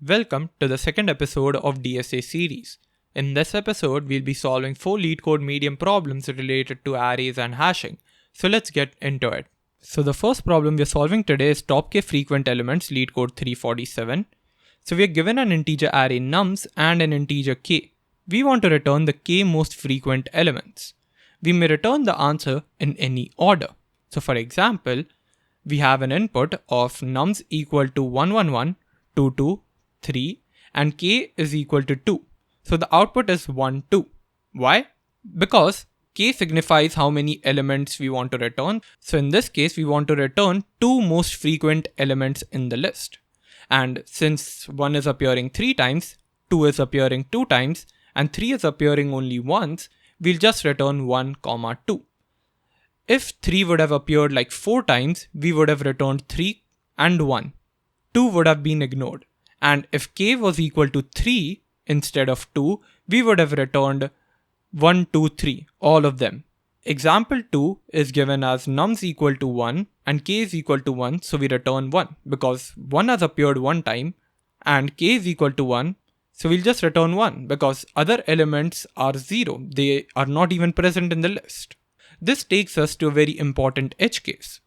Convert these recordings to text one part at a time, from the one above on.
Welcome to the second episode of DSA series. In this episode, we'll be solving 4 Leetcode medium problems related to arrays and hashing. So let's get into it. So the first problem we're solving today is top k frequent elements Leetcode 347. So we're given an integer array nums and an integer k. We want to return the k most frequent elements. We may return the answer in any order. So for example, we have an input of nums equal to 111, 22, 3 and k is equal to 2. So the output is 1, 2. Why? Because k signifies how many elements we want to return. So in this case, we want to return 2 most frequent elements in the list. And since 1 is appearing 3 times, 2 is appearing 2 times, and 3 is appearing only once, we'll just return 1, 2. If 3 would have appeared like 4 times, we would have returned 3 and 1. 2 would have been ignored. And if k was equal to 3 instead of 2, we would have returned 1, 2, 3, all of them. Example 2 is given as nums equal to 1 and k is equal to 1, so we return 1 because 1 has appeared one time and k is equal to 1, so we'll just return 1 because other elements are 0. They are not even present in the list. This takes us to a very important edge case.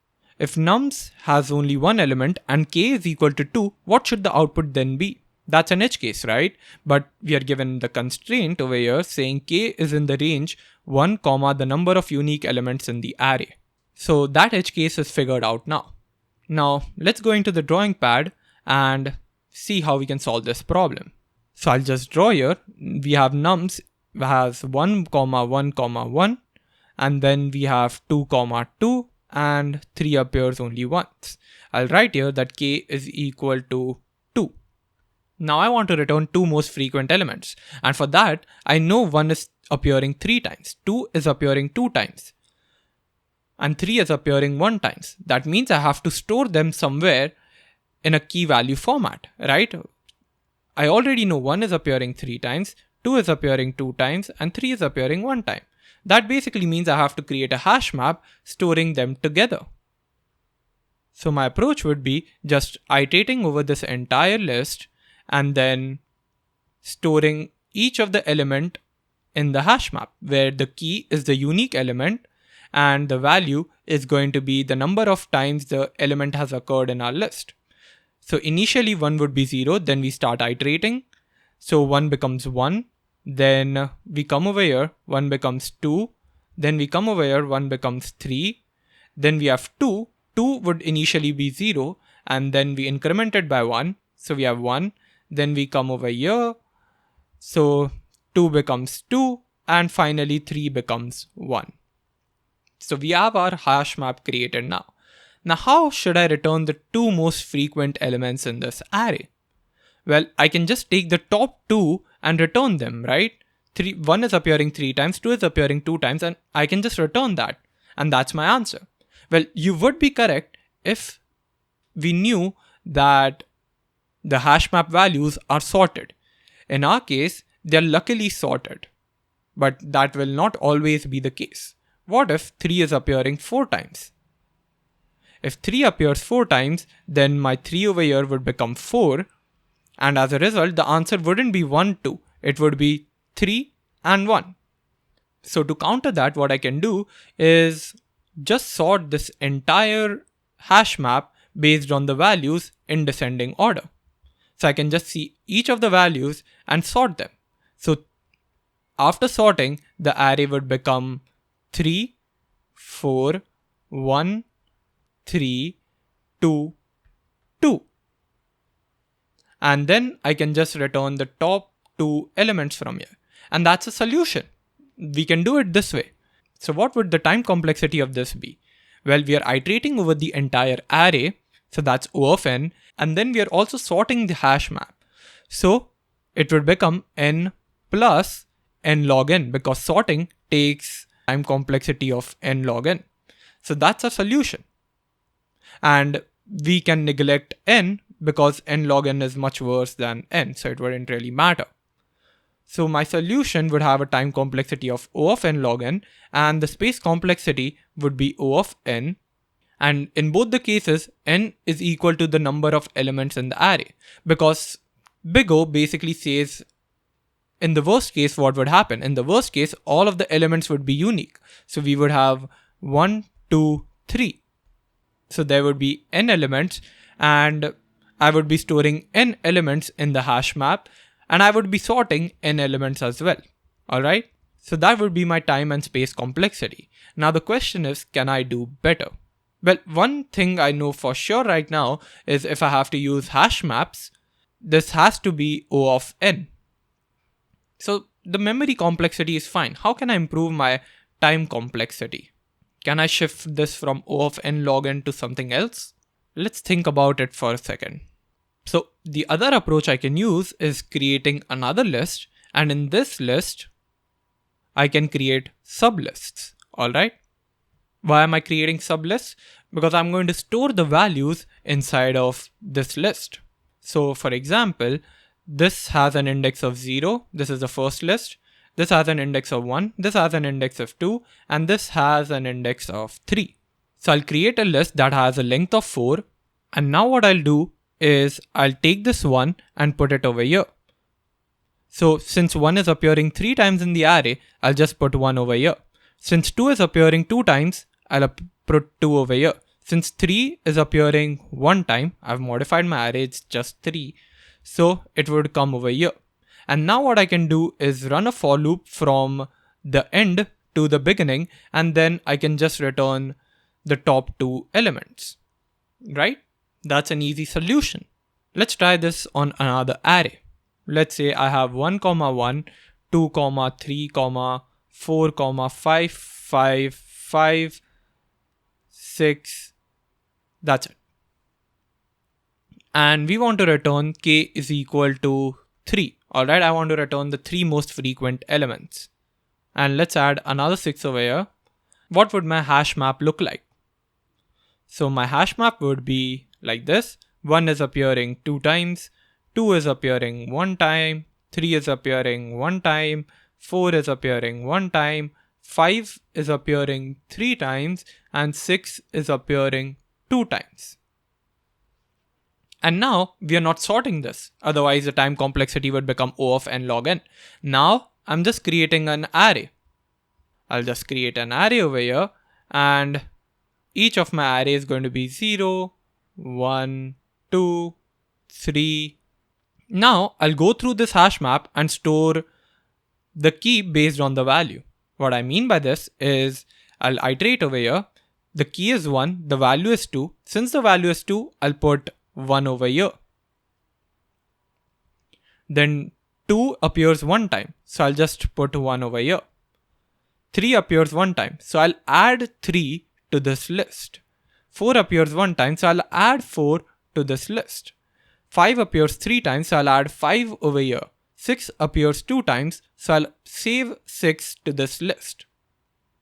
If nums has only one element and k is equal to 2, what should the output then be? That's an edge case, right? But we are given the constraint over here saying k is in the range 1, the number of unique elements in the array. So that edge case is figured out now. Now let's go into the drawing pad and see how we can solve this problem. So I'll just draw here. We have nums has 1, 1, 1 and then we have 2, 2 and 3 appears only once. I'll write here that k is equal to 2. Now I want to return 2 most frequent elements, and for that I know 1 is appearing 3 times, 2 is appearing 2 times, and 3 is appearing 1 times. That means I have to store them somewhere in a key value format, right? I already know 1 is appearing 3 times, 2 is appearing 2 times, and 3 is appearing 1 time. That basically means I have to create a hash map storing them together. So my approach would be just iterating over this entire list and then storing each of the element in the hash map where the key is the unique element and the value is going to be the number of times the element has occurred in our list. So initially 1 would be 0, then we start iterating. So 1 becomes 1. Then we come over here, 1 becomes 2, then we come over here, 1 becomes 3, then we have 2, 2 would initially be 0, and then we increment it by 1, so we have 1, then we come over here, so 2 becomes 2, and finally 3 becomes 1. So we have our hash map created now. Now how should I return the 2 most frequent elements in this array? Well, I can just take the top 2 and return them, right? 1 is appearing 3 times, 2 is appearing 2 times, and I can just return that. And that's my answer. Well, you would be correct if we knew that the hash map values are sorted. In our case, they're luckily sorted. But that will not always be the case. What if 3 is appearing 4 times? If 3 appears 4 times, then my 3 over here would become 4. And as a result, the answer wouldn't be 1, 2. It would be 3 and 1. So to counter that, what I can do is just sort this entire hash map based on the values in descending order. So I can just see each of the values and sort them. So after sorting, the array would become 3, 4, 1, 3, 2, 2. And then I can just return the top 2 elements from here. And that's a solution. We can do it this way. So what would the time complexity of this be? Well, we are iterating over the entire array. So that's O of n. And then we are also sorting the hash map. So it would become n plus n log n because sorting takes time complexity of n log n. So that's a solution. And we can neglect n because n log n is much worse than n, so it wouldn't really matter. So my solution would have a time complexity of O of n log n, and the space complexity would be O of n, And in both the cases, n is equal to the number of elements in the array, because big O basically says, in the worst case, what would happen? In the worst case, all of the elements would be unique. So we would have 1, 2, 3. So there would be n elements, and I would be storing n elements in the hash map, and I would be sorting n elements as well. Alright? So that would be my time and space complexity. Now the question is, can I do better? Well, one thing I know for sure right now is if I have to use hash maps, this has to be O of n. So the memory complexity is fine. How can I improve my time complexity? Can I shift this from O of n log n to something else? Let's think about it for a second. So the other approach I can use is creating another list, and in this list, I can create sublists. Alright? Why am I creating sublists? Because I'm going to store the values inside of this list. So for example, this has an index of 0, this is the first list. This has an index of 1, this has an index of 2, and this has an index of 3. So I'll create a list that has a length of 4, and now what I'll do is I'll take this 1 and put it over here. So since 1 is appearing 3 times in the array, I'll just put 1 over here. Since 2 is appearing 2 times, I'll put 2 over here. Since 3 is appearing 1 time, I've modified my array, it's just 3. So it would come over here. And now what I can do is run a for loop from the end to the beginning, and then I can just return the top 2 elements. Right? That's an easy solution. Let's try this on another array. Let's say I have 1, 1, 2, 3, 4, 5, 5, 5, 6. That's it. And we want to return k is equal to 3. Alright, I want to return the 3 most frequent elements. And let's add another 6 over here. What would my hash map look like? So my hash map would be like this. 1 is appearing 2 times, 2 is appearing 1 time, 3 is appearing 1 time, 4 is appearing 1 time, 5 is appearing 3 times, and 6 is appearing 2 times. And now we are not sorting this. Otherwise the time complexity would become O of n log n. Now I'm just creating an array. I'll just create an array over here, and each of my array is going to be 0, 1, 2, 3. Now I'll go through this hash map and store the key based on the value. What I mean by this is I'll iterate over here. The key is 1, the value is 2. Since the value is 2, I'll put 1 over here. Then 2 appears 1 time, so I'll just put 1 over here. 3 appears 1 time, so I'll add 3 to this list. 4 appears 1 time, so I'll add 4 to this list. 5 appears 3 times, so I'll add 5 over here. 6 appears 2 times, so I'll save 6 to this list.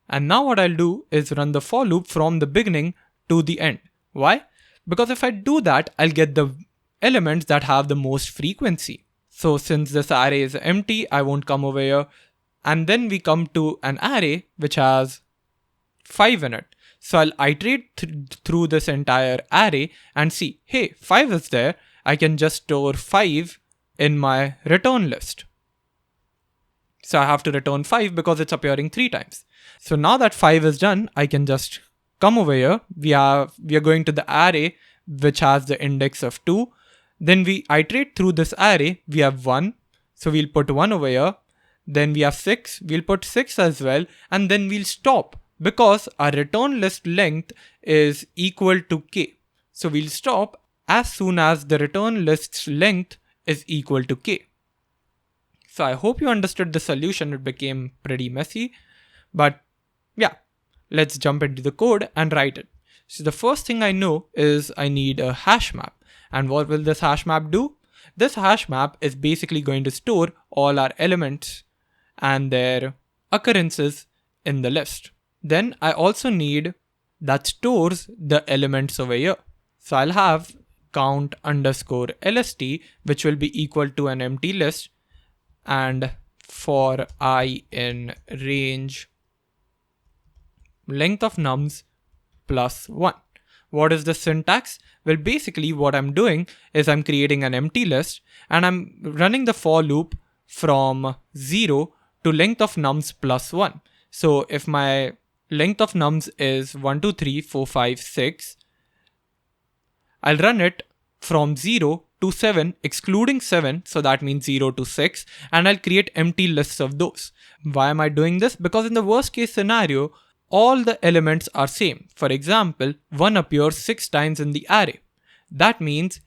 And now what I'll do is run the for loop from the beginning to the end. Why? Because if I do that, I'll get the elements that have the most frequency. So since this array is empty, I won't come over here. And then we come to an array which has 5 in it. So I'll iterate through this entire array and see, hey, 5 is there. I can just store 5 in my return list. So I have to return 5 because it's appearing 3 times. So now that 5 is done, I can just come over here. We are going to the array which has the index of 2. Then we iterate through this array. We have 1. So we'll put 1 over here. Then we have 6. We'll put 6 as well. And then we'll stop because our return list length is equal to k. So we'll stop as soon as the return list's length is equal to k. So I hope you understood the solution. It became pretty messy, but yeah, let's jump into the code and write it. So the first thing I know is I need a hash map. And what will this hash map do? This hash map is basically going to store all our elements and their occurrences in the list. Then I also need that stores the elements over here. So I'll have count underscore lst, which will be equal to an empty list, and for I in range length of nums plus 1. What is the syntax? Well, basically what I'm doing is I'm creating an empty list and I'm running the for loop from 0 to length of nums plus 1. So if my length of nums is 1, 2, 3, 4, 5, 6, I'll run it from 0 to 7, excluding 7, so that means 0 to 6, and I'll create empty lists of those. Why am I doing this? Because in the worst case scenario, all the elements are same. For example, 1 appears 6 times in the array. That means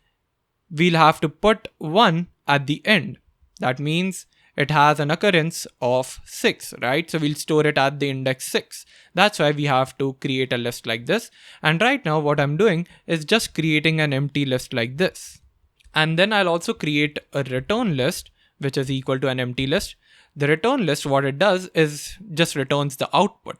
we'll have to put 1 at the end. That means it has an occurrence of 6, right? So we'll store it at the index 6. That's why we have to create a list like this. And right now what I'm doing is just creating an empty list like this. And then I'll also create a return list, which is equal to an empty list. The return list, what it does is just returns the output.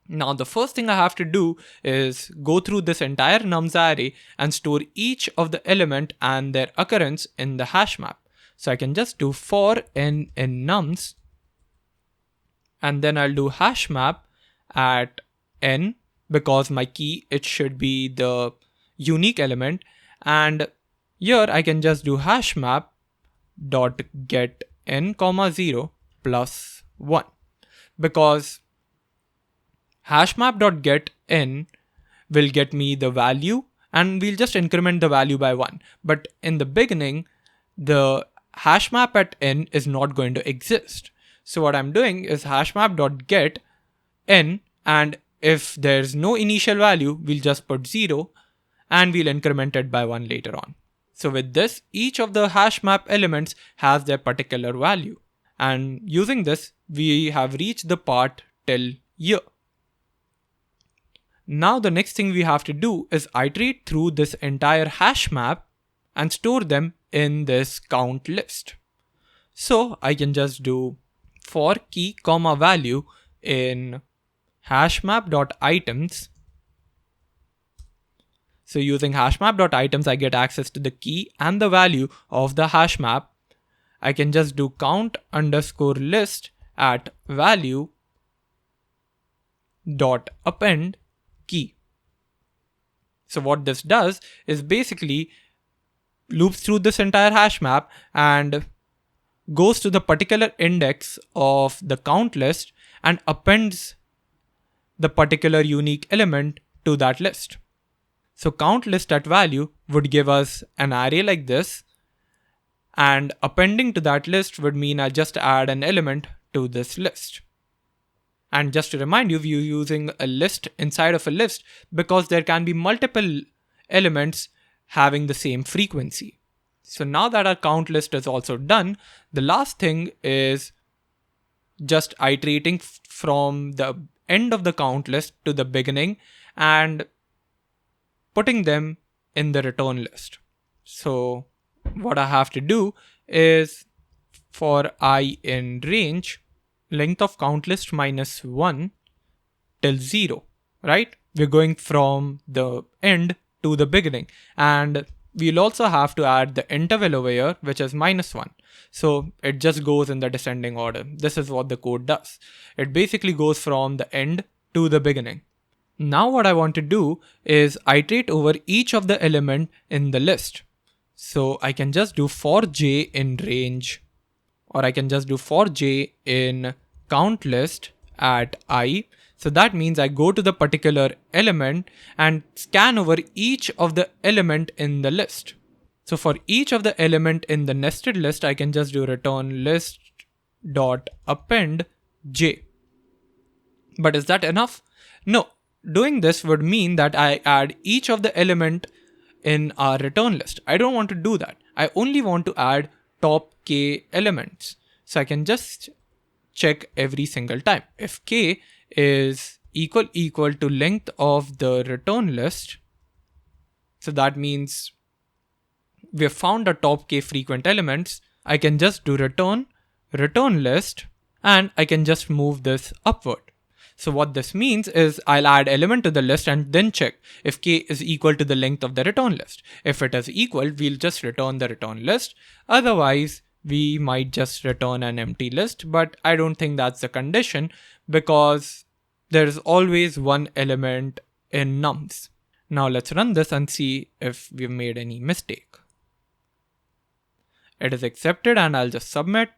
Now the first thing I have to do is go through this entire nums array and store each of the element and their occurrence in the hash map. So I can just do for n in nums, and then I'll do hash map at n, because my key, it should be the unique element, and here I can just do hash map dot get n comma 0 plus 1, because hashmap.get n will get me the value and we'll just increment the value by 1. But in the beginning, the hashmap at n is not going to exist. So what I'm doing is hashmap.get n, and if there's no initial value, we'll just put 0 and we'll increment it by 1 later on. So with this, each of the hashmap elements has their particular value. And using this, we have reached the part till here. Now the next thing we have to do is iterate through this entire hash map and store them in this count list. So I can just do for key comma value in hashmap.items. So using hashmap.items, I get access to the key and the value of the hash map. I can just do count underscore list at value dot append key. So what this does is basically loops through this entire hash map and goes to the particular index of the count list and appends the particular unique element to that list. So count list at value would give us an array like this, and appending to that list would mean I just add an element to this list. And just to remind you, we're using a list inside of a list because there can be multiple elements having the same frequency. So now that our count list is also done, the last thing is just iterating from the end of the count list to the beginning and putting them in the return list. So what I have to do is for I in range, length of count list minus 1 till 0, right? We're going from the end to the beginning, and we'll also have to add the interval over here, which is minus 1. So it just goes in the descending order. This is what the code does. It basically goes from the end to the beginning. Now what I want to do is iterate over each of the element in the list. So I can just do for j in range, or I can just do for j in count list at I. So that means I go to the particular element and scan over each of the element in the list. So for each of the element in the nested list, I can just do return list dot append j. But is that enough? No. Doing this would mean that I add each of the element in our return list. I don't want to do that. I only want to add top k elements. So I can just check every single time. If k is equal to length of the return list, so that means we have found the top k frequent elements, I can just do return list, and I can just move this upward. So what this means is I'll add element to the list and then check if k is equal to the length of the return list. If it is equal, we'll just return the return list. Otherwise, we might just return an empty list, but I don't think that's the condition because there's always one element in nums. Now let's run this and see if we've made any mistake. It is accepted and I'll just submit.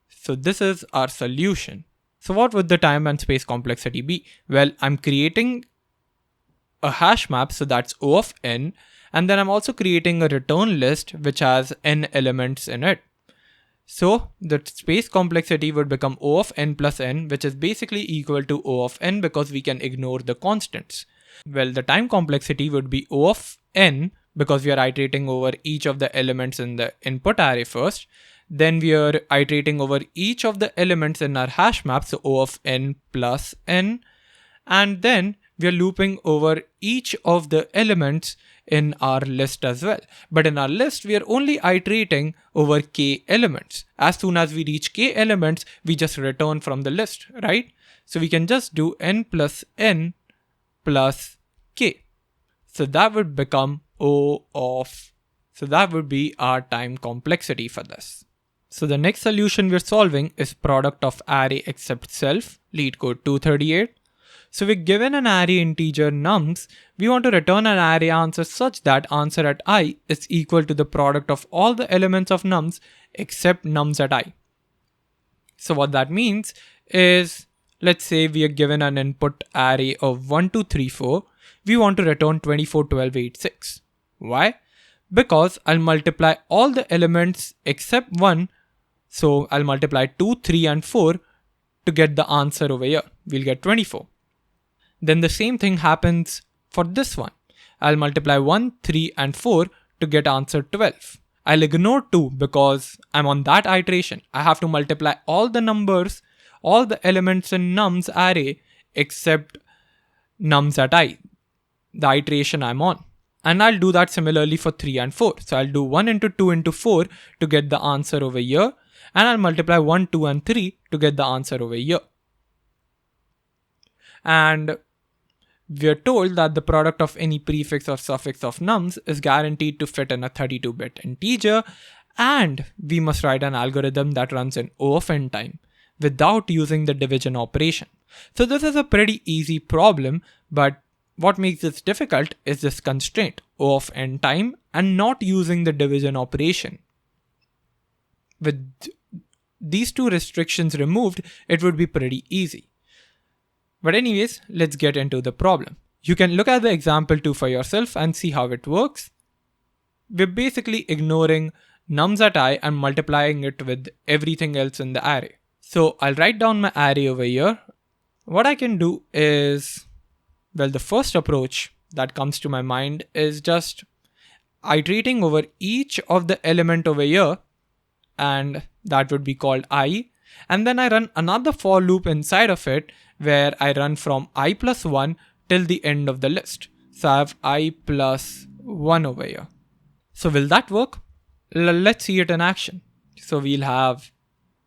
So this is our solution. So what would the time and space complexity be? Well, I'm creating a hash map, so that's O of n, and then I'm also creating a return list which has n elements in it. So the space complexity would become O of n plus n, which is basically equal to O of n because we can ignore the constants. Well, the time complexity would be O of n because we are iterating over each of the elements in the input array first. Then we are iterating over each of the elements in our hash map, so O of n plus n. And then we are looping over each of the elements in our list as well. But in our list, we are only iterating over k elements. As soon as we reach k elements, we just return from the list, right? So we can just do n plus k. So that would become so that would be our time complexity for this. So the next solution we're solving is product of array except self, Leetcode 238. So we're given an array integer nums, we want to return an array answer such that answer at I is equal to the product of all the elements of nums except nums at I. So what that means is, let's say we are given an input array of 1, 2, 3, 4. We want to return 24, 12, 8, 6. Why? Because I'll multiply all the elements except 1. So I'll multiply 2, 3 and 4 to get the answer over here. We'll get 24. Then the same thing happens for this one. I'll multiply 1, 3 and 4 to get answer 12. I'll ignore 2 because I'm on that iteration. I have to multiply all the numbers, all the elements in nums array except nums at I, the iteration I'm on. And I'll do that similarly for 3 and 4. So I'll do 1 into 2 into 4 to get the answer over here. And I'll multiply 1, 2 and 3 to get the answer over here. And we're told that the product of any prefix or suffix of nums is guaranteed to fit in a 32-bit integer. And we must write an algorithm that runs in O of n time without using the division operation. So this is a pretty easy problem, but what makes this difficult is this constraint, O of n time, and not using the division operation. With these two restrictions removed, it would be pretty easy. But anyways, let's get into the problem. You can look at the example 2 for yourself and see how it works. We're basically ignoring nums at I and multiplying it with everything else in the array. So I'll write down my array over here. What I can do is, well, the first approach that comes to my mind is just iterating over each of the element over here, and that would be called I. And then I run another for loop inside of it where I run from I plus 1 till the end of the list. So I have I plus 1 over here. So will that work? Let's see it in action. So we'll have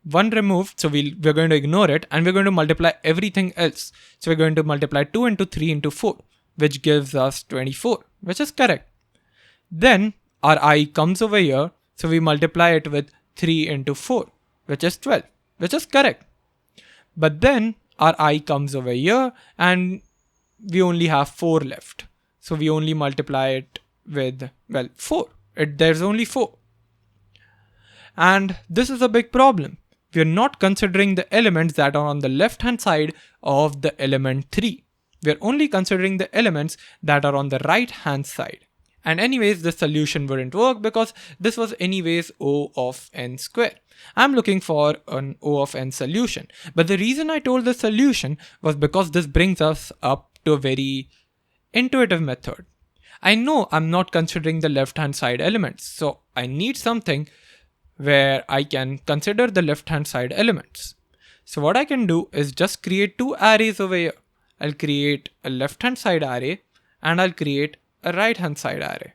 1 removed, so we're going to ignore it, and we're going to multiply everything else. So we're going to multiply 2 into 3 into 4, which gives us 24, which is correct. Then our I comes over here, so we multiply it with 3 into 4, which is 12, which is correct. But then our I comes over here, and we only have 4 left. So we only multiply it with, well, 4. There's only 4. And this is a big problem. We're not considering the elements that are on the left hand side of the element 3. We're only considering the elements that are on the right hand side. And anyways, this solution wouldn't work because this was anyways O of n square. I'm looking for an O of n solution. But the reason I told the solution was because this brings us up to a very intuitive method. I know I'm not considering the left hand side elements, so I need something where I can consider the left hand side elements. So what I can do is just create 2 arrays over here. I'll create a left hand side array and I'll create a right hand side array.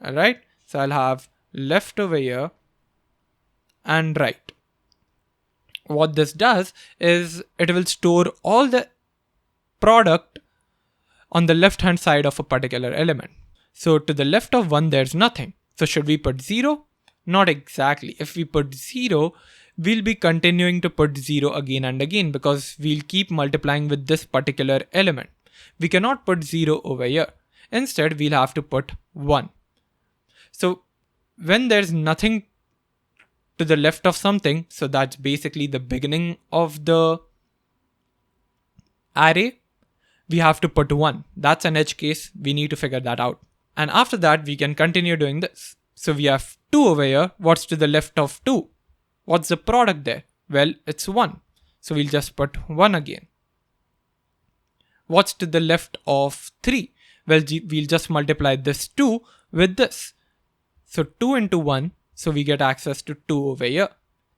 Alright, so I'll have left over here and right. What this does is it will store all the product on the left hand side of a particular element. So to the left of 1 there's nothing. So should we put 0? Not exactly. If we put 0, we'll be continuing to put 0 again and again because we'll keep multiplying with this particular element. We cannot put 0 over here. Instead, we'll have to put 1. So when there's nothing to the left of something, so that's basically the beginning of the array, we have to put 1. That's an edge case. We need to figure that out. And after that, we can continue doing this. So we have 2 over here. What's to the left of 2? What's the product there? Well, it's 1. So we'll just put 1 again. What's to the left of 3? Well, we'll just multiply this 2 with this. So 2 into 1. So we get access to 2 over here.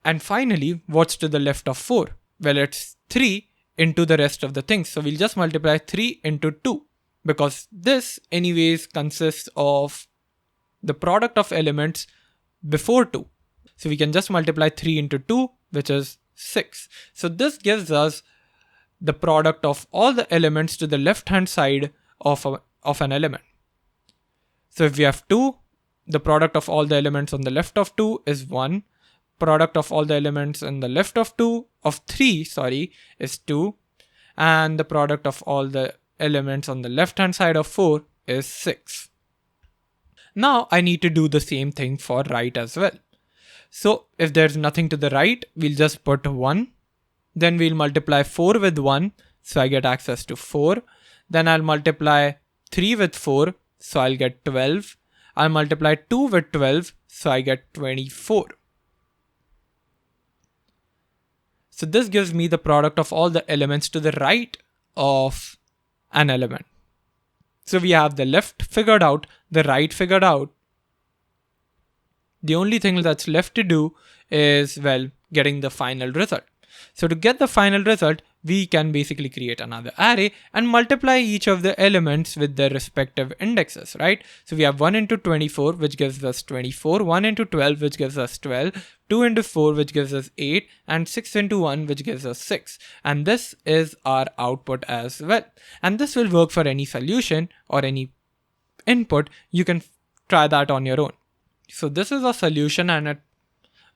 And finally, what's to the left of 4? Well, it's 3 into the rest of the things. So we'll just multiply 3 into 2. Because this anyways consists of the product of elements before 2. So we can just multiply 3 into 2, which is 6. So this gives us the product of all the elements to the left hand side of an element. So if we have 2, the product of all the elements on the left of 2 is 1. Product of all the elements on the left of 3 is 2. And the product of all the elements on the left hand side of 4 is 6. Now I need to do the same thing for right as well. So if there's nothing to the right, we'll just put 1. Then we'll multiply 4 with 1, so I get access to 4. Then I'll multiply 3 with 4, so I'll get 12. I'll multiply 2 with 12, so I get 24. So this gives me the product of all the elements to the right of an element. So we have the left figured out, the right figured out. The only thing that's left to do is, well, getting the final result. So to get the final result, we can basically create another array and multiply each of the elements with their respective indexes, right? So we have 1 into 24, which gives us 24, 1 into 12, which gives us 12, 2 into 4, which gives us 8, and 6 into 1, which gives us 6. And this is our output as well. And this will work for any solution or any input. You can try that on your own. So this is a solution and it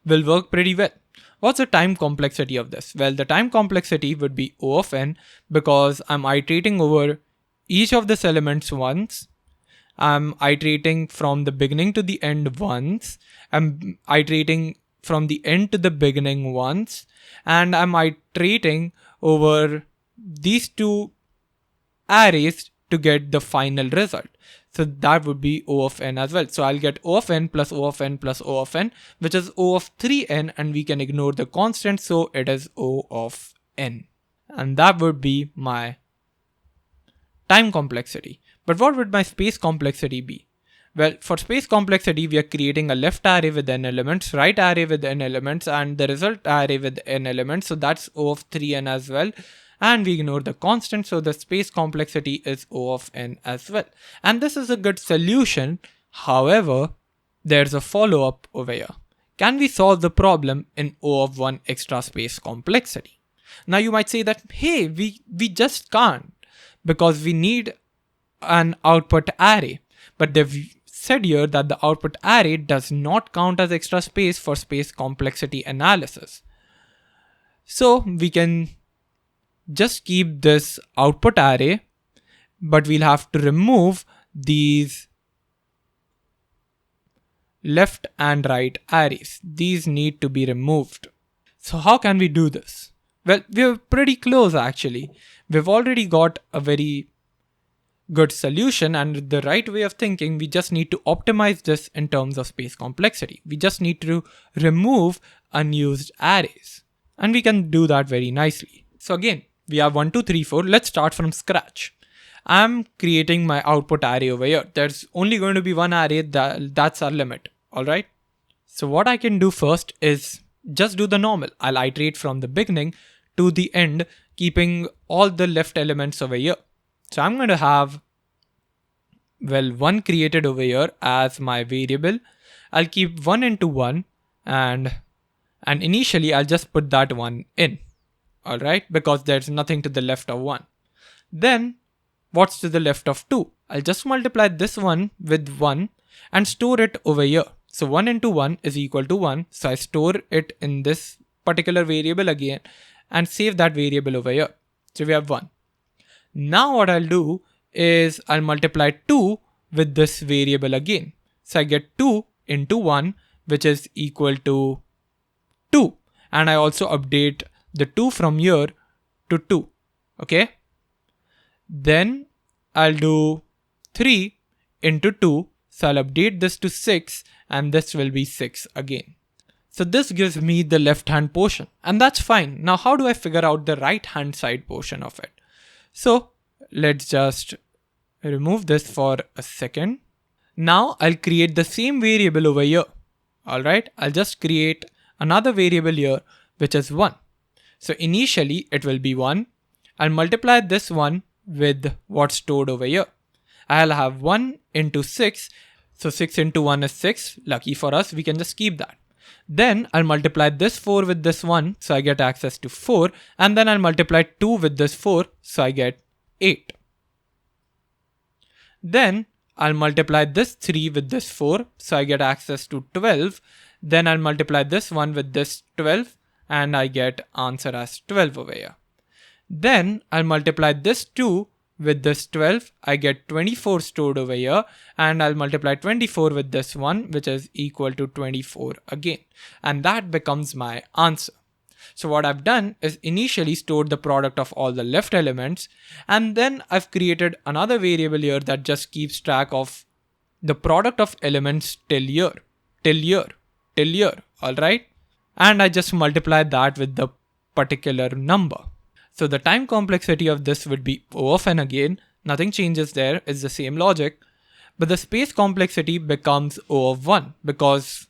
will work pretty well. What's the time complexity of this? Well, the time complexity would be O of n because I'm iterating over each of these elements once. I'm iterating from the beginning to the end once. I'm iterating from the end to the beginning once. And I'm iterating over these 2 arrays to get the final result. So that would be O of n as well. So I'll get O of n plus O of n plus O of n, which is O of 3n, and we can ignore the constant, so it is O of n. And that would be my time complexity. But what would my space complexity be? Well, for space complexity, we are creating a left array with n elements, right array with n elements, and the result array with n elements. So that's O of 3n as well. And we ignore the constant, so the space complexity is O of n as well. And this is a good solution. However, there's a follow-up over here. Can we solve the problem in O of 1 extra space complexity? Now you might say that, hey, we just can't because we need an output array. But they've said here that the output array does not count as extra space for space complexity analysis. So we can just keep this output array, but we'll have to remove these left and right arrays. These need to be removed. So how can we do this? Well, we're pretty close actually. We've already got a very good solution, and with the right way of thinking, we just need to optimize this in terms of space complexity. We just need to remove unused arrays, and we can do that very nicely. So again, we have 1, 2, 3, 4. Let's start from scratch. I'm creating my output array over here. There's only going to be one array, that's our limit. All right. So what I can do first is just do the normal. I'll iterate from the beginning to the end, keeping all the left elements over here. So I'm going to have, well, 1 created over here as my variable. I'll keep 1 into 1 and initially I'll just put that 1 in. All right, because there's nothing to the left of 1. Then what's to the left of 2? I'll just multiply this one with 1 and store it over here. So 1 into 1 is equal to 1. So I store it in this particular variable again and save that variable over here. So we have 1. Now what I'll do is I'll multiply 2 with this variable again. So I get 2 into 1, which is equal to 2. And I also update the 2 from here to 2. Okay. Then I'll do 3 into 2. So I'll update this to 6 and this will be 6 again. So this gives me the left hand portion and that's fine. Now how do I figure out the right hand side portion of it? So let's just remove this for a second. Now I'll create the same variable over here. Alright, I'll just create another variable here which is 1. So initially it will be 1. I'll multiply this one with what's stored over here. I'll have 1 into 6. So 6 into 1 is 6. Lucky for us, we can just keep that. Then I'll multiply this 4 with this 1, so I get access to 4. And then I'll multiply 2 with this 4, so I get 8. Then I'll multiply this 3 with this 4, so I get access to 12. Then I'll multiply this one with this 12, and I get answer as 12 over here. Then I'll multiply this 2 with this 12, I get 24 stored over here, and I'll multiply 24 with this one, which is equal to 24 again. And that becomes my answer. So what I've done is initially stored the product of all the left elements, and then I've created another variable here that just keeps track of the product of elements till here, alright? And I just multiply that with the particular number. So the time complexity of this would be O of n again, nothing changes there, it's the same logic, but the space complexity becomes O of 1 because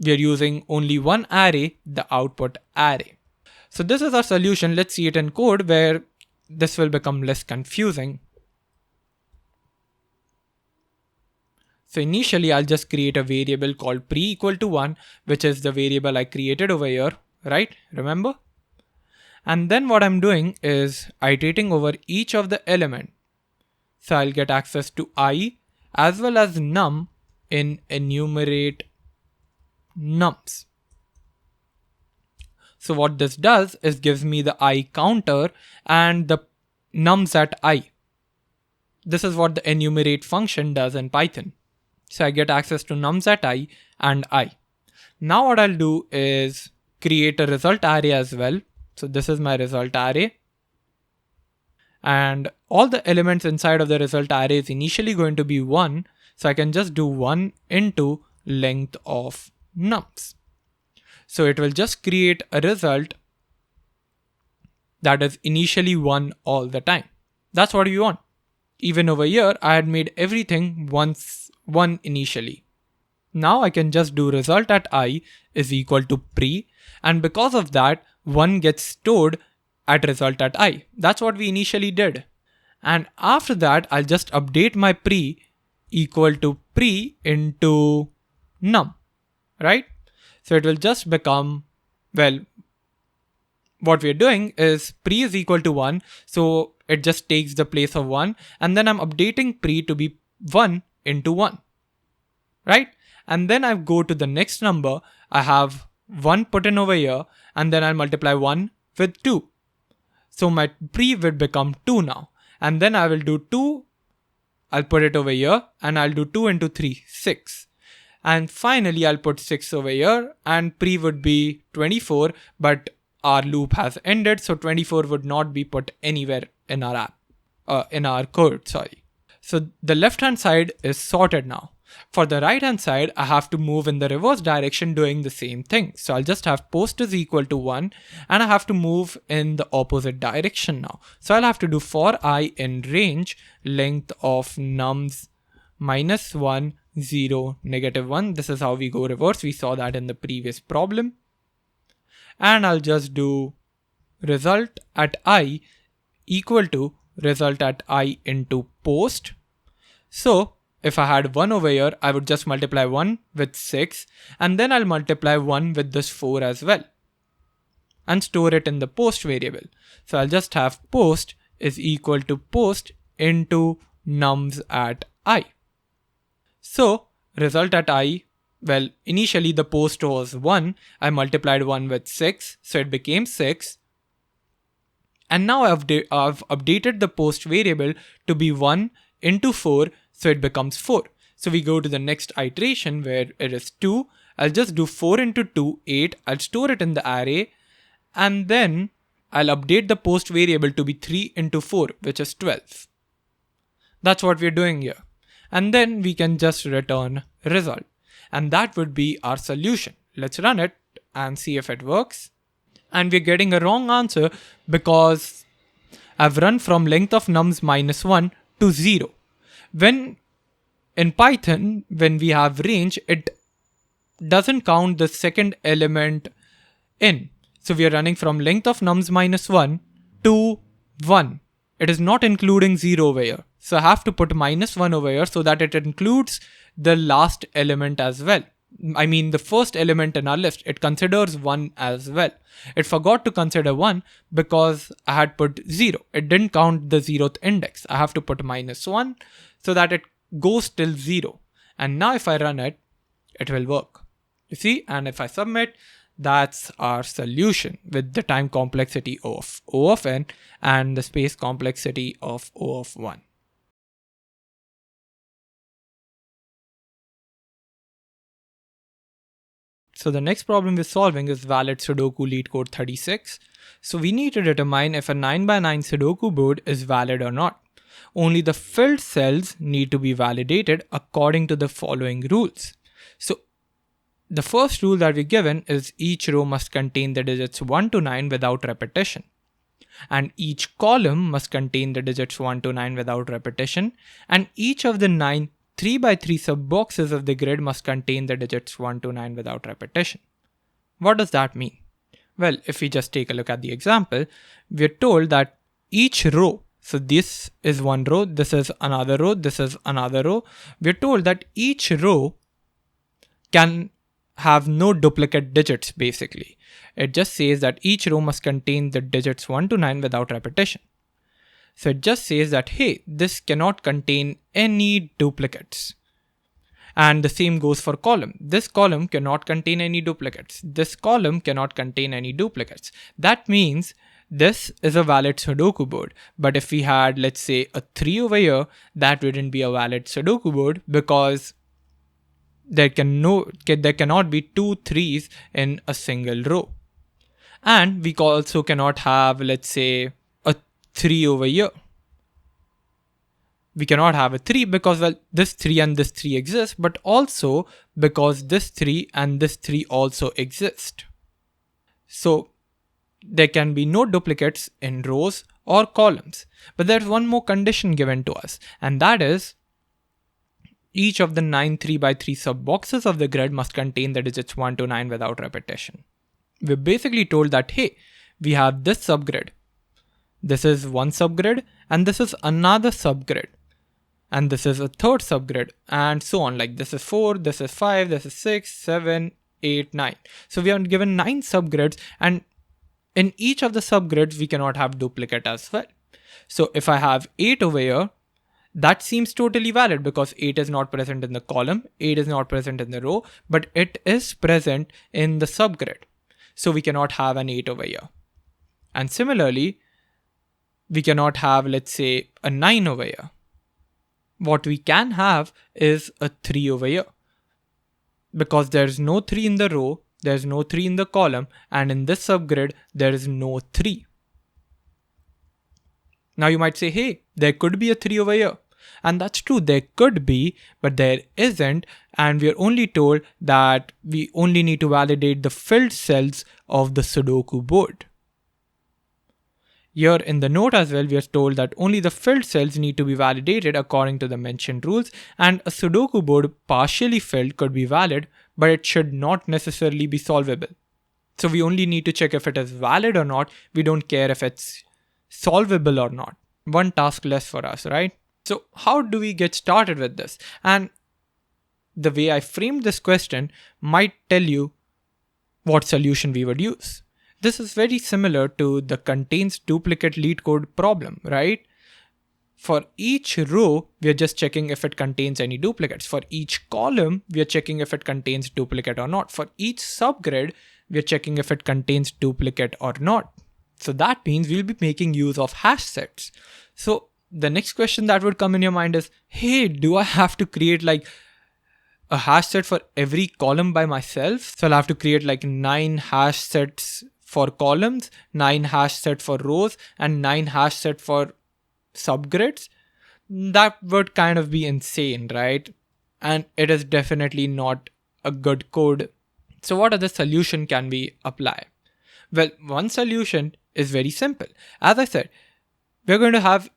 we are using only one array, the output array. So this is our solution. Let's see it in code where this will become less confusing. So initially I'll just create a variable called pre equal to 1, which is the variable I created over here, right? Remember? And then what I'm doing is iterating over each of the element. So I'll get access to I as well as num in enumerate nums. So what this does is gives me the I counter and the nums at I. This is what the enumerate function does in Python. So I get access to nums at I and I. Now what I'll do is create a result array as well. So this is my result array. And all the elements inside of the result array is initially going to be 1. So I can just do 1 into length of nums. So it will just create a result that is initially 1 all the time. That's what you want. Even over here, I had made everything 1 initially. Now I can just do result at I is equal to pre. And because of that, 1 gets stored at result at I. That's what we initially did. And after that, I'll just update my pre equal to pre into num, right? So it will just become, well, what we're doing is pre is equal to 1. So it just takes the place of 1. And then I'm updating pre to be 1 into 1, right? And then I go to the next number. I have 1 put in over here, and then I'll multiply 1 with 2. So my pre will become 2 now. And then I will do 2, I'll put it over here, and I'll do 2 into 3, 6. And finally I'll put 6 over here, and pre would be 24, but our loop has ended, so 24 would not be put anywhere in our app, in our code, sorry. So the left hand side is sorted now. For the right hand side, I have to move in the reverse direction doing the same thing. So I'll just have post is equal to 1 and I have to move in the opposite direction now. So I'll have to do for I in range length of nums -1, 0, -1. This is how we go reverse. We saw that in the previous problem. And I'll just do result at I equal to result at I into post. So if I had 1 over here, I would just multiply 1 with 6 and then I'll multiply 1 with this 4 as well and store it in the post variable. So I'll just have post is equal to post into nums at I. So result at I, well, initially the post was 1. I multiplied 1 with 6, so it became 6. And now I've updated the post variable to be 1 into 4, so it becomes 4. So we go to the next iteration where it is 2. I'll just do 4 into 2, 8. I'll store it in the array, and then I'll update the post variable to be 3 into 4, which is 12. That's what we're doing here. And then we can just return result. And that would be our solution. Let's run it and see if it works. And we're getting a wrong answer because I've run from length of nums minus 1 to 0. When in Python, when we have range, it doesn't count the second element in. So we are running from length of nums minus 1 to 1. It is not including 0 over here. So I have to put minus 1 over here so that it includes the last element as well. I mean the first element in our list. It considers 1 as well. It forgot to consider 1 because I had put 0. It didn't count the 0th index. I have to put minus 1 so that it goes till 0. And now if I run it, it will work. You see, and if I submit, that's our solution with the time complexity of O of n and the space complexity of O of 1. So the next problem we're solving is valid Sudoku Leetcode 36. So we need to determine if a 9x9 Sudoku board is valid or not. Only the filled cells need to be validated according to the following rules. So the first rule that we're given is each row must contain the digits 1 to 9 without repetition. And each column must contain the digits 1 to 9 without repetition. And each of the 9 3x3 sub-boxes of the grid must contain the digits 1 to 9 without repetition. What does that mean? Well, if we just take a look at the example, we're told that each row, so this is one row, this is another row, this is another row. We're told that each row can have no duplicate digits basically. It just says that each row must contain the digits 1 to 9 without repetition. So it just says that, hey, this cannot contain any duplicates. And the same goes for column. This column cannot contain any duplicates. This column cannot contain any duplicates. That means this is a valid Sudoku board. But if we had, let's say, a 3 over here, that wouldn't be a valid Sudoku board because there cannot be 2 3s in a single row. And we also cannot have, let's say, 3 over here. We cannot have a 3 because, well, this 3 and this 3 exist, but also because this 3 and this 3 also exist. So there can be no duplicates in rows or columns. But there's one more condition given to us, and that is each of the 9 3x3 sub-boxes of the grid must contain the digits 1 to 9 without repetition. We're basically told that, hey, we have this subgrid. This is one subgrid, and this is another subgrid. And this is a third subgrid, and so on. Like this is 4, this is 5, this is 6, 7, 8, 9. So we are given 9 subgrids, and in each of the subgrids, we cannot have duplicate as well. So if I have 8 over here, that seems totally valid because 8 is not present in the column, 8 is not present in the row, but it is present in the subgrid. So we cannot have an 8 over here. And similarly, we cannot have, let's say, a 9 over here. What we can have is a 3 over here. Because there's no 3 in the row, there's no 3 in the column, and in this subgrid, there is no 3. Now you might say, hey, there could be a 3 over here. And that's true, there could be, but there isn't. And we're only told that we only need to validate the filled cells of the Sudoku board. Here in the note as well, we are told that only the filled cells need to be validated according to the mentioned rules, and a Sudoku board partially filled could be valid, but it should not necessarily be solvable. So we only need to check if it is valid or not. We don't care if it's solvable or not. One task less for us, right? So how do we get started with this? And the way I framed this question might tell you what solution we would use. This is very similar to the contains duplicate Leetcode problem, right? For each row, we are just checking if it contains any duplicates. For each column, we are checking if it contains duplicate or not. For each subgrid, we are checking if it contains duplicate or not. So that means we'll be making use of hash sets. So the next question that would come in your mind is, hey, do I have to create like a hash set for every column by myself? So I'll have to create like 9 hash sets for columns, 9 hash set for rows, and 9 hash set for subgrids. That would kind of be insane, right? And it is definitely not a good code. So what other solution can we apply? Well, one solution is very simple. As I said, we're going to have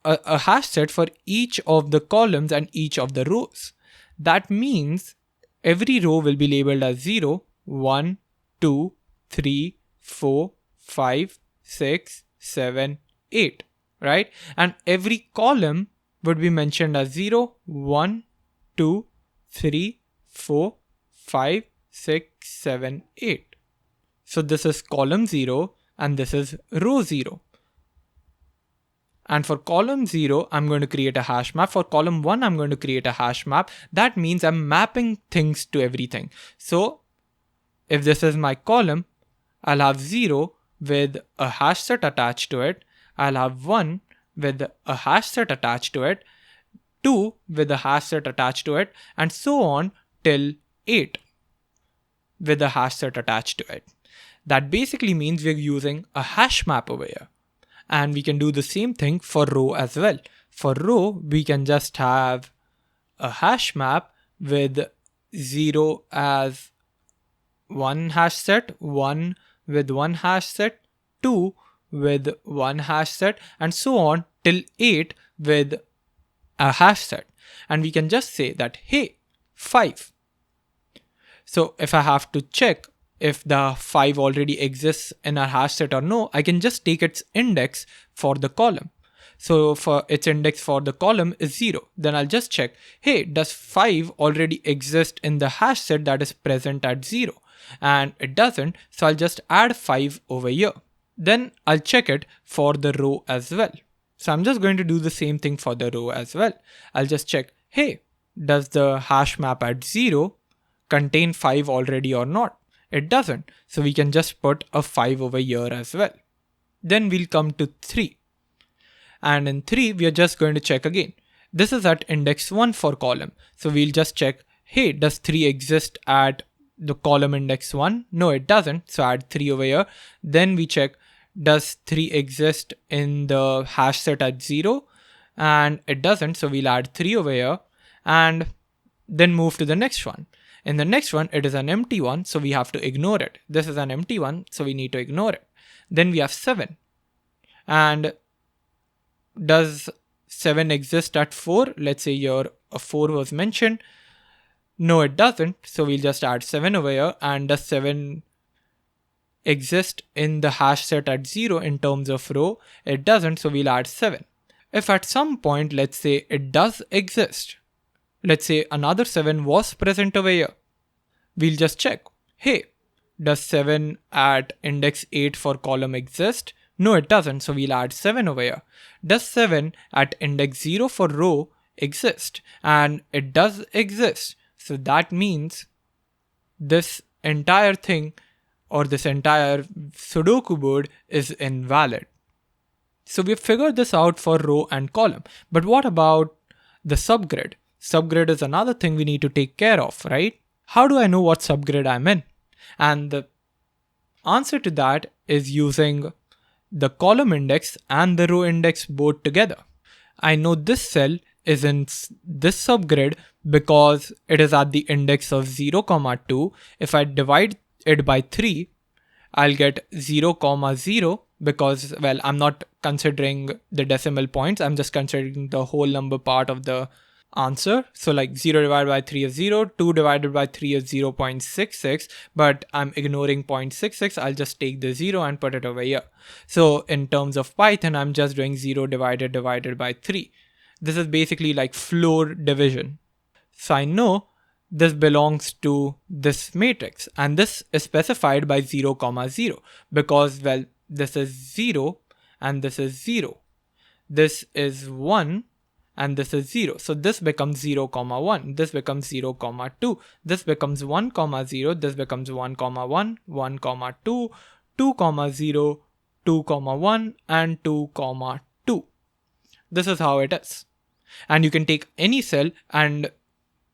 a hash set for each of the columns and each of the rows. That means every row will be labeled as 0, 1, 2, 3, 4, 5, 6, 7, 8, right? And every column would be mentioned as 0, 1, 2, 3, 4, 5, 6, 7, 8. So this is column 0 and this is row 0. And for column 0, I'm going to create a hash map. For column 1, I'm going to create a hash map. That means I'm mapping things to everything. So if this is my column, I'll have 0 with a hash set attached to it. I'll have 1 with a hash set attached to it, 2 with a hash set attached to it, and so on till 8 with a hash set attached to it. That basically means we're using a hash map over here. And we can do the same thing for row as well. For row, we can just have a hash map with 0 as one hash set, 1 with one hash set, 2 with one hash set, and so on till 8 with a hash set. And we can just say that, hey, 5. So if I have to check if the 5 already exists in our hash set or no, I can just take its index for the column. So for its index for the column is 0. Then I'll just check, hey, does 5 already exist in the hash set that is present at 0? And it doesn't, so I'll just add 5 over here. Then I'll check it for the row as well. So I'm just going to do the same thing for the row as well. I'll just check, hey, does the hash map at 0 contain 5 already or not? It doesn't, so we can just put a 5 over here as well. Then we'll come to 3. And in 3, we are just going to check again. This is at index 1 for column. So we'll just check, hey, does 3 exist at the column index 1? No, it doesn't. So add 3 over here. Then we check, does 3 exist in the hash set at 0? And it doesn't. So we'll add 3 over here and then move to the next one. In the next one, it is an empty one, so we have to ignore it. This is an empty one, so we need to ignore it. Then we have 7. And does 7 exist at 4? Let's say here a 4 was mentioned. No, it doesn't. So we'll just add 7 over here. And does 7 exist in the hash set at 0 in terms of row? It doesn't, so we'll add 7. If at some point, let's say it does exist, let's say another 7 was present over here, we'll just check, hey, does 7 at index 8 for column exist? No, it doesn't, so we'll add 7 over here. Does 7 at index 0 for row exist? And it does exist, so that means this entire thing or this entire Sudoku board is invalid. So we've figured this out for row and column, but what about the subgrid? Subgrid is another thing we need to take care of, right? How do I know what subgrid I'm in? And the answer to that is using the column index and the row index both together. I know this cell is in this subgrid because it is at the index of 0, 2. If I divide it by 3, I'll get 0, 0 because, well, I'm not considering the decimal points. I'm just considering the whole number part of the answer. So like 0 divided by 3 is 0, 2 divided by 3 is 0.66, but I'm ignoring 0.66. I'll just take the 0 and put it over here. So in terms of Python, I'm just doing 0 divided by 3. This is basically like floor division. So I know this belongs to this matrix and this is specified by 0, 0 because, well, this is 0 and this is 0. This is 1 and this is 0. So this becomes 0, 1. This becomes 0, 2. This becomes 1, 0. This becomes 1, 1, 1, 2, 2, 0, 2, 1, and 2, 2. This is how it is. And you can take any cell and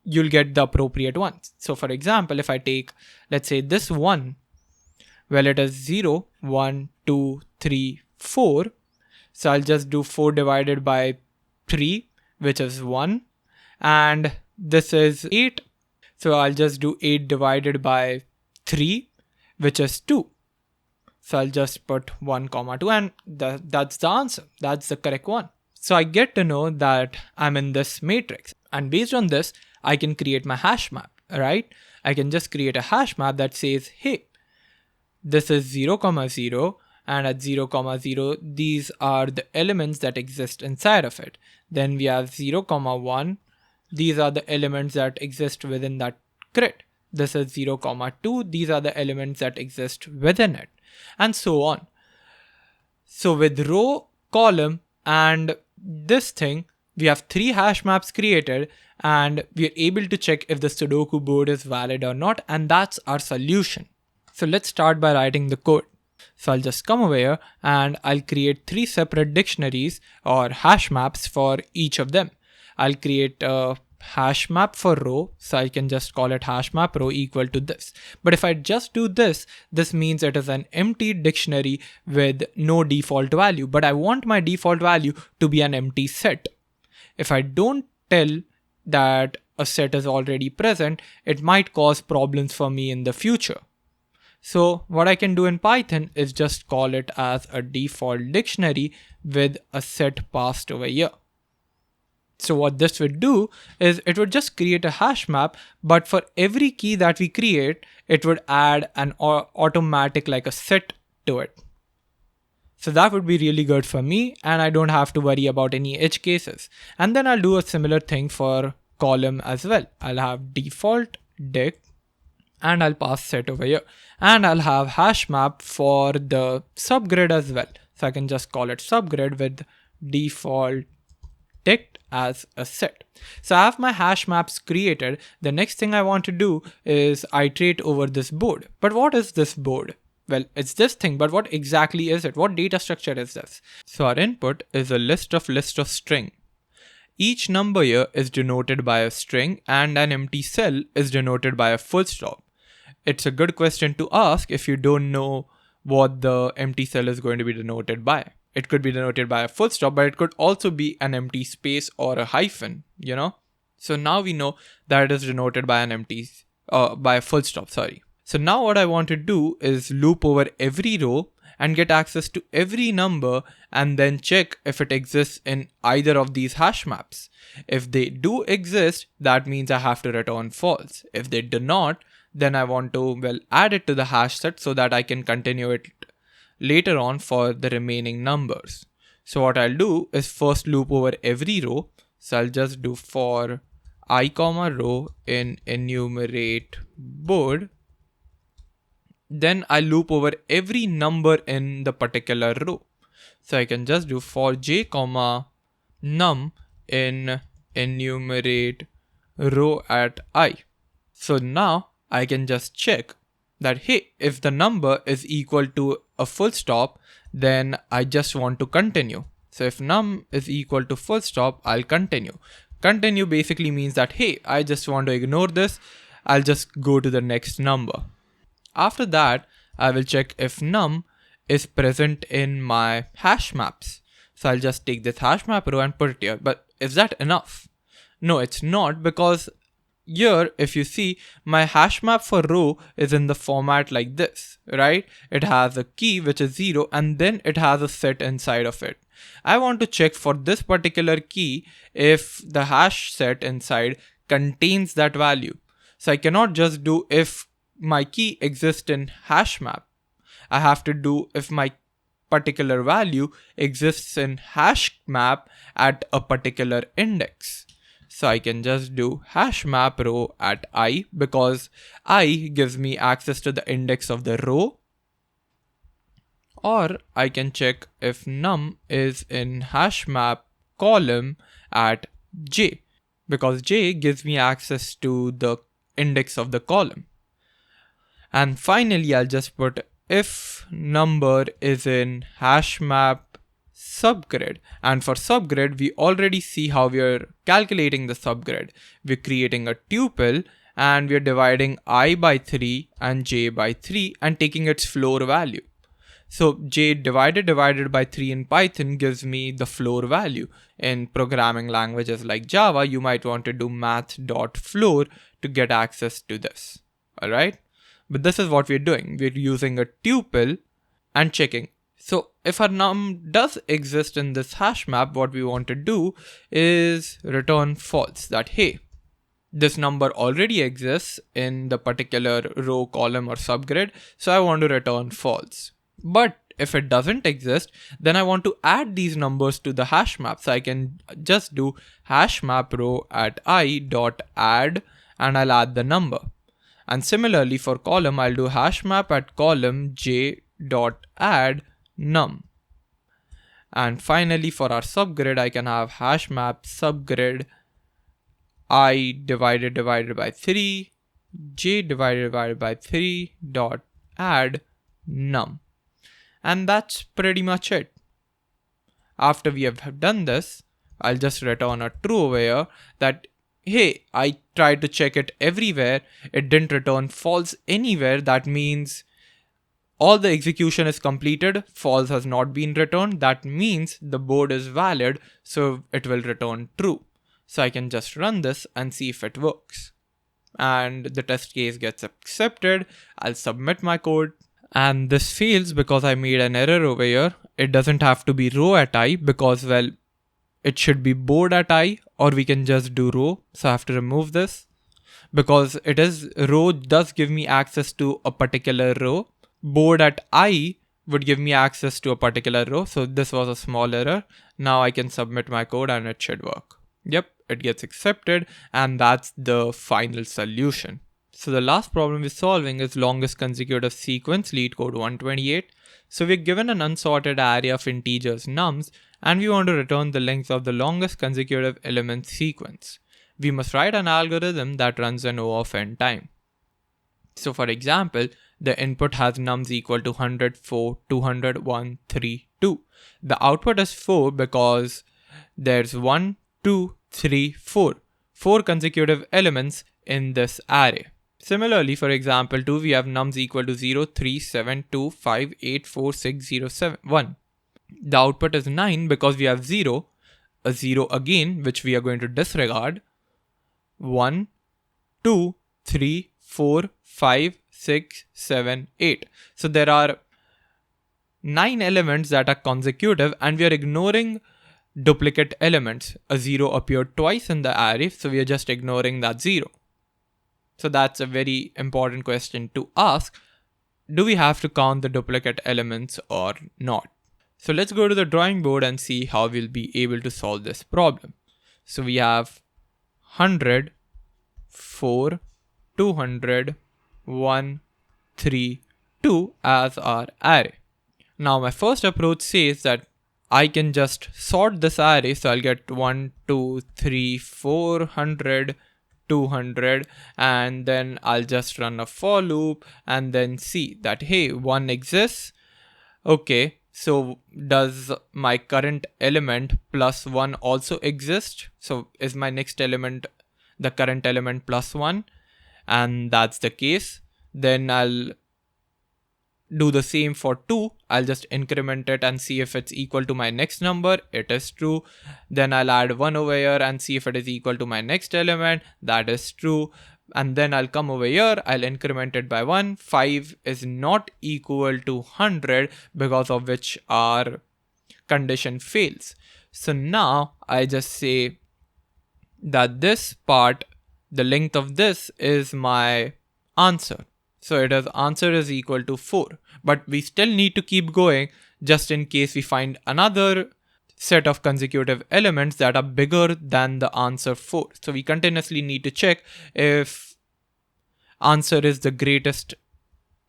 you'll get the appropriate ones. So for example, if I take, let's say this one, well, it is 0, 1, 2, 3, 4. So I'll just do 4 divided by 3, which is 1. And this is 8. So I'll just do 8 divided by 3, which is 2. So I'll just put 1, 2, and that's the answer. That's the correct one. So I get to know that I'm in this matrix. And based on this, I can create my hash map, right? I can just create a hash map that says, hey, this is 0, 0, and at 0, 0, these are the elements that exist inside of it. Then we have 0, 1. These are the elements that exist within that grid. This is 0, 2. These are the elements that exist within it, and so on. So with row, column, and this thing, we have 3 hash maps created, and we are able to check if the Sudoku board is valid or not, and that's our solution. So let's start by writing the code. So I'll just come over here and I'll create 3 separate dictionaries or hash maps for each of them. I'll create a hash map for row, so I can just call it hash map row equal to this. But if I just do this, this means it is an empty dictionary with no default value, but I want my default value to be an empty set. If I don't tell that a set is already present, it might cause problems for me in the future. So what I can do in Python is just call it as a default dictionary with a set passed over here. So what this would do is it would just create a hash map, but for every key that we create, it would add an automatic like a set to it. So that would be really good for me, and I don't have to worry about any edge cases. And then I'll do a similar thing for column as well. I'll have default dict and I'll pass set over here, and I'll have hash map for the subgrid as well. So I can just call it subgrid with default dict as a set. So I have my hash maps created. The next thing I want to do is iterate over this board. But what is this board? Well, it's this thing, but what exactly is it? What data structure is this? So our input is a list of string. Each number here is denoted by a string, and an empty cell is denoted by a full stop. It's a good question to ask if you don't know what the empty cell is going to be denoted by. It could be denoted by a full stop, but it could also be an empty space or a hyphen, you know? So now we know that it is denoted by an by a full stop, sorry. So now what I want to do is loop over every row and get access to every number and then check if it exists in either of these hash maps. If they do exist, that means I have to return false. If they do not, then I want to, add it to the hash set so that I can continue it later on for the remaining numbers. So what I'll do is first loop over every row. So I'll just do for I, row in enumerate board. Then I loop over every number in the particular row. So I can just do for j, num in enumerate row at I. So now I can just check that, hey, if the number is equal to a full stop, then I just want to continue. So if num is equal to full stop, I'll continue. Continue basically means that, hey, I just want to ignore this. I'll just go to the next number. After that, I will check if num is present in my hash maps. So I'll just take this hash map row and put it here. But is that enough? No, it's not, because here, if you see, my hash map for row is in the format like this, right? It has a key, which is 0, and then it has a set inside of it. I want to check for this particular key if the hash set inside contains that value. So I cannot just do if my key exists in hash map. I have to do if my particular value exists in hash map at a particular index. So I can just do hash map row at I, because I gives me access to the index of the row. Or I can check if num is in hash map column at j, because j gives me access to the index of the column. And finally, I'll just put if number is in hash map subgrid, and for subgrid we already see how we are calculating the subgrid. We're creating a tuple and we're dividing I by 3 and j by 3 and taking its floor value. So j divided by 3 in Python gives me the floor value. In programming languages like Java, you might want to do math.floor to get access to this. Alright? But this is what we're doing. We're using a tuple and checking. So if our num does exist in this hash map, what we want to do is return false. That hey, this number already exists in the particular row, column or subgrid. So I want to return false. But if it doesn't exist, then I want to add these numbers to the hash map. So I can just do hash map row at I dot add and I'll add the number. And similarly for column, I'll do hash map at column j dot add num. And finally for our subgrid, I can have hash map subgrid I divided by 3 j divided by 3 dot add num. And that's pretty much it. After we have done this, I'll just return a true over here that, hey, I tried to check it everywhere. It didn't return false anywhere. That means all the execution is completed. False has not been returned. That means the board is valid. So it will return true. So I can just run this and see if it works. And the test case gets accepted. I'll submit my code. And this fails because I made an error over here. It doesn't have to be row at I because, well, it should be board at I, or we can just do row. So I have to remove this because it is row does give me access to a particular row. Board at I would give me access to a particular row. So this was a small error. Now I can submit my code and it should work. Yep, it gets accepted and that's the final solution. So the last problem we're solving is longest consecutive sequence, Leetcode 128. So we're given an unsorted array of integers nums and we want to return the length of the longest consecutive element sequence. We must write an algorithm that runs an O of n time. So for example, the input has nums equal to 100, 4, 200, 1, 3, 2. The output is 4 because there's 1, 2, 3, 4. 4 consecutive elements in this array. Similarly, for example 2, we have nums equal to 0, 3, 7, 2, 5, 8, 4, 6, 0, 7, 1. The output is 9 because we have 0, a 0 again, which we are going to disregard. 1, 2, 3, 4, 5, 6, 7, 8. So there are 9 elements that are consecutive and we are ignoring duplicate elements. A 0 appeared twice in the array, so we are just ignoring that 0. So that's a very important question to ask. Do we have to count the duplicate elements or not? So let's go to the drawing board and see how we'll be able to solve this problem. So we have 100, 4, 200, 1, 3, 2 as our array. Now my first approach says that I can just sort this array. So I'll get 1, 2, 3, 400, 200 and then I'll just run a for loop and then see that hey, 1 exists. Okay, so does my current element plus 1 also exist? So is my next element the current element plus 1? And that's the case. Then I'll do the same for 2. I'll just increment it and see if it's equal to my next number. It is true. Then I'll add 1 over here and see if it is equal to my next element. That is true. And then I'll come over here. I'll increment it by 1. 5 is not equal to 100 because of which our condition fails. So now I just say that this part, the length of this is my answer. So it is answer is equal to 4, but we still need to keep going just in case we find another set of consecutive elements that are bigger than the answer 4. So we continuously need to check if answer is the greatest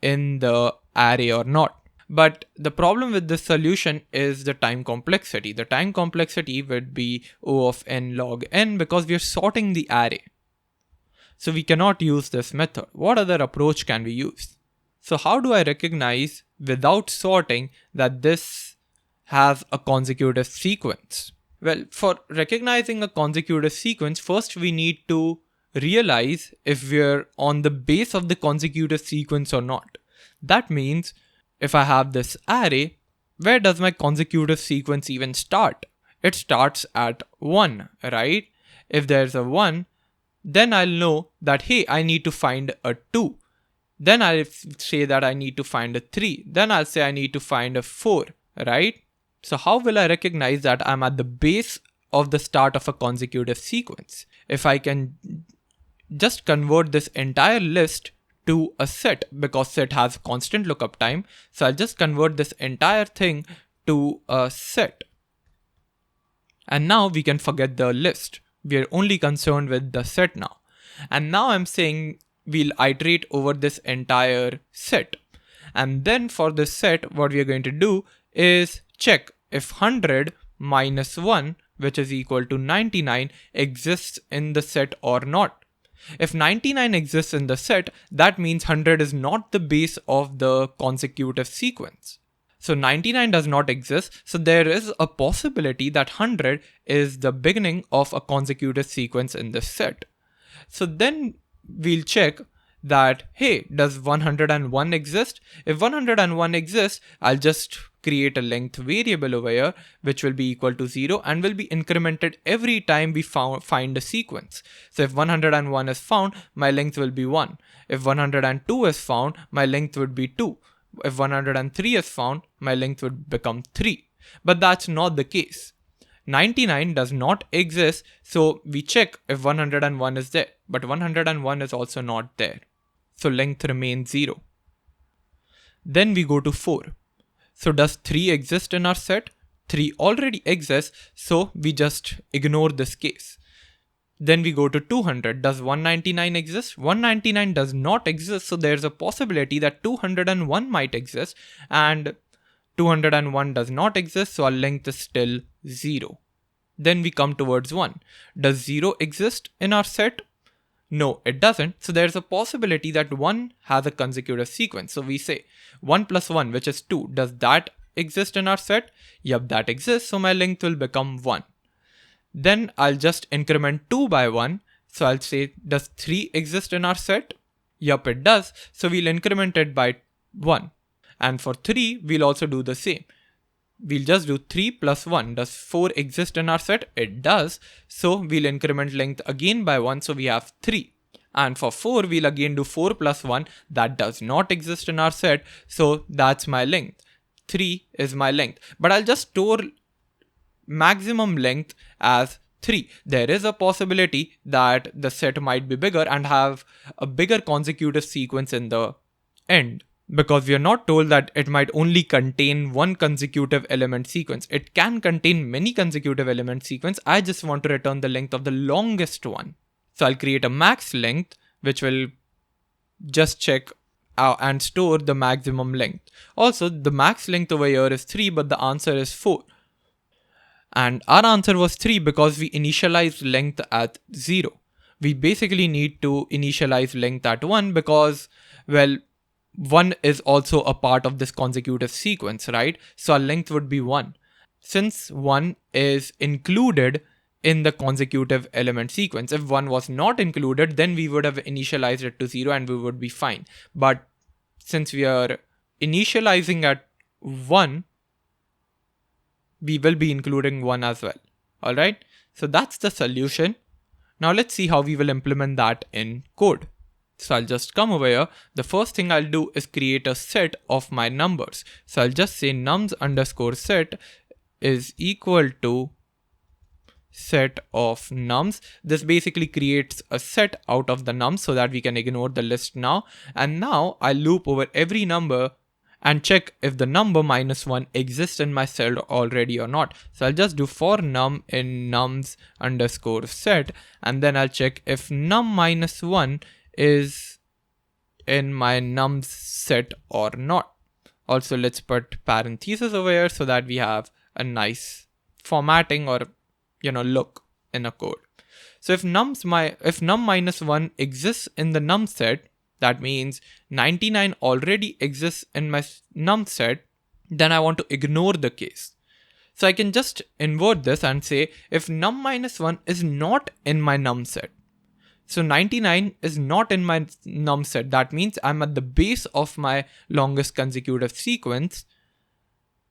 in the array or not. But the problem with this solution is the time complexity. The time complexity would be O of n log n because we are sorting the array. So we cannot use this method. What other approach can we use? So how do I recognize without sorting that this has a consecutive sequence? Well, for recognizing a consecutive sequence, first we need to realize if we're on the base of the consecutive sequence or not. That means if I have this array, where does my consecutive sequence even start? It starts at 1, right? If there's a 1, then I'll know that, hey, I need to find a 2. Then I'll say that I need to find a 3. Then I'll say I need to find a 4, right? So how will I recognize that I'm at the base of the start of a consecutive sequence? If I can just convert this entire list to a set, because set has constant lookup time. So I'll just convert this entire thing to a set. And now we can forget the list. We are only concerned with the set now. And now I'm saying we'll iterate over this entire set. And then for this set, what we are going to do is check if 100 minus 1, which is equal to 99, exists in the set or not. If 99 exists in the set, that means 100 is not the base of the consecutive sequence. So 99 does not exist, so there is a possibility that 100 is the beginning of a consecutive sequence in this set. So then we'll check that, hey, does 101 exist? If 101 exists, I'll just create a length variable over here, which will be equal to 0 and will be incremented every time we find a sequence. So if 101 is found, my length will be 1. If 102 is found, my length would be 2. If 103 is found, my length would become 3. But that's not the case. 99 does not exist, so we check if 101 is there, but 101 is also not there. So length remains 0. Then we go to 4. So does 3 exist in our set? 3 already exists, so we just ignore this case. Then we go to 200. Does 199 exist? 199 does not exist, so there's a possibility that 201 might exist, and 201 does not exist, so our length is still 0. Then we come towards 1. Does 0 exist in our set? No, it doesn't. So there's a possibility that 1 has a consecutive sequence. So we say 1 plus 1, which is 2. Does that exist in our set? Yup, that exists. So my length will become 1. Then I'll just increment 2 by 1. So I'll say, does 3 exist in our set? Yup, it does. So we'll increment it by 1. And for 3, we'll also do the same. We'll just do 3 plus 1. Does 4 exist in our set? It does. So we'll increment length again by 1. So we have 3. And for 4, we'll again do 4 plus 1. That does not exist in our set. So that's my length. 3 is my length. But I'll just store maximum length as 3. There is a possibility that the set might be bigger and have a bigger consecutive sequence in the end. Because we are not told that it might only contain one consecutive element sequence. It can contain many consecutive element sequence. I just want to return the length of the longest one. So I'll create a max length, which will just check and store the maximum length. Also, the max length over here is 3, but the answer is 4. And our answer was 3 because we initialized length at 0. We basically need to initialize length at 1 because, well, 1 is also a part of this consecutive sequence, right? So our length would be 1. Since 1 is included in the consecutive element sequence, if 1 was not included, then we would have initialized it to 0 and we would be fine. But since we are initializing at 1, we will be including 1 as well. Alright, so that's the solution. Now let's see how we will implement that in code. So I'll just come over here. The first thing I'll do is create a set of my numbers. So I'll just say nums underscore set is equal to set of nums. This basically creates a set out of the nums so that we can ignore the list now. And now I'll loop over every number and check if the number minus 1 exists in my set already or not. So I'll just do for num in nums underscore set, and then I'll check if num minus 1 is in my nums set or not. Also, let's put parentheses over here so that we have a nice formatting or look in a code. So if num minus 1 exists in the num set, that means 99 already exists in my num set, then I want to ignore the case. So I can just invert this and say if num minus 1 is not in my num set. So 99 is not in my num set. That means I'm at the base of my longest consecutive sequence.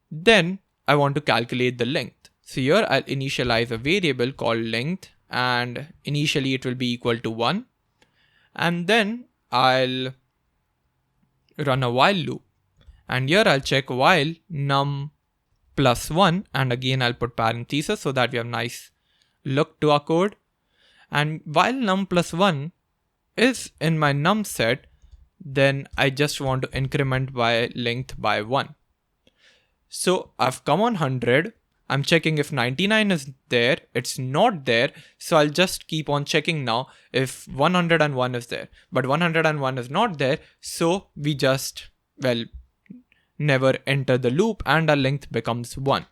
Then I want to calculate the length. So here I'll initialize a variable called length, and initially it will be equal to 1. And then I'll run a while loop. And here I'll check while num plus 1, and again I'll put parentheses so that we have nice look to our code. And while num plus 1 is in my num set, then I just want to increment by length by 1. So I've come on 100. I'm checking if 99 is there. It's not there. So I'll just keep on checking now if 101 is there. But 101 is not there. So we just, never enter the loop and our length becomes 1.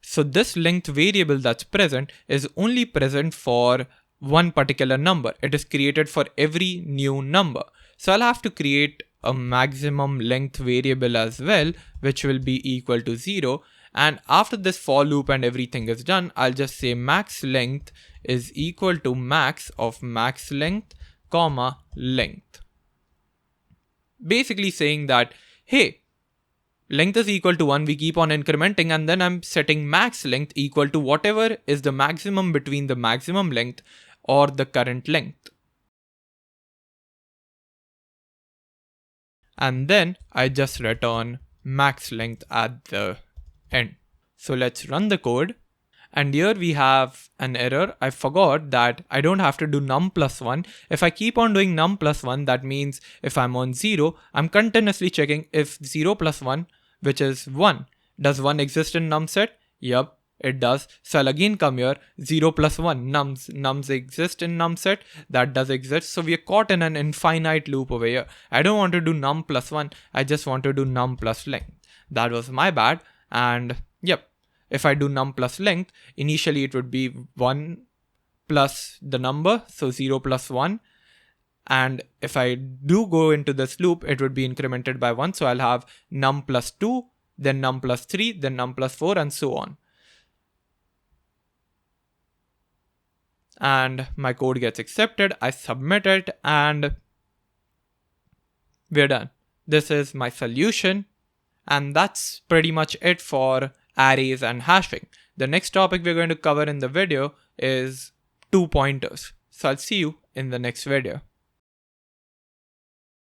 So this length variable that's present is only present for one particular number. It is created for every new number. So I'll have to create a maximum length variable as well, which will be equal to 0. And after this for loop and everything is done, I'll just say max length is equal to max of max length, comma length. Basically saying that, hey, length is equal to 1, we keep on incrementing, and then I'm setting max length equal to whatever is the maximum between the maximum length or the current length. And then I just return max length at the end. So let's run the code. And here we have an error. I forgot that I don't have to do num plus 1. If I keep on doing num plus 1, that means if I'm on 0, I'm continuously checking if 0 plus 1, which is 1. Does 1 exist in num set? Yup, it does. So I'll again come here, 0 plus 1, nums exist in num set, that does exist. So we are caught in an infinite loop over here. I don't want to do num plus 1, I just want to do num plus length. That was my bad. And yep, if I do num plus length, initially it would be 1 plus the number, so 0 plus 1. And if I do go into this loop, it would be incremented by 1. So I'll have num plus 2, then num plus 3, then num plus 4, and so on. And my code gets accepted, I submit it, and we're done. This is my solution. And that's pretty much it for arrays and hashing. The next topic we're going to cover in the video is 2 pointers. So I'll see you in the next video.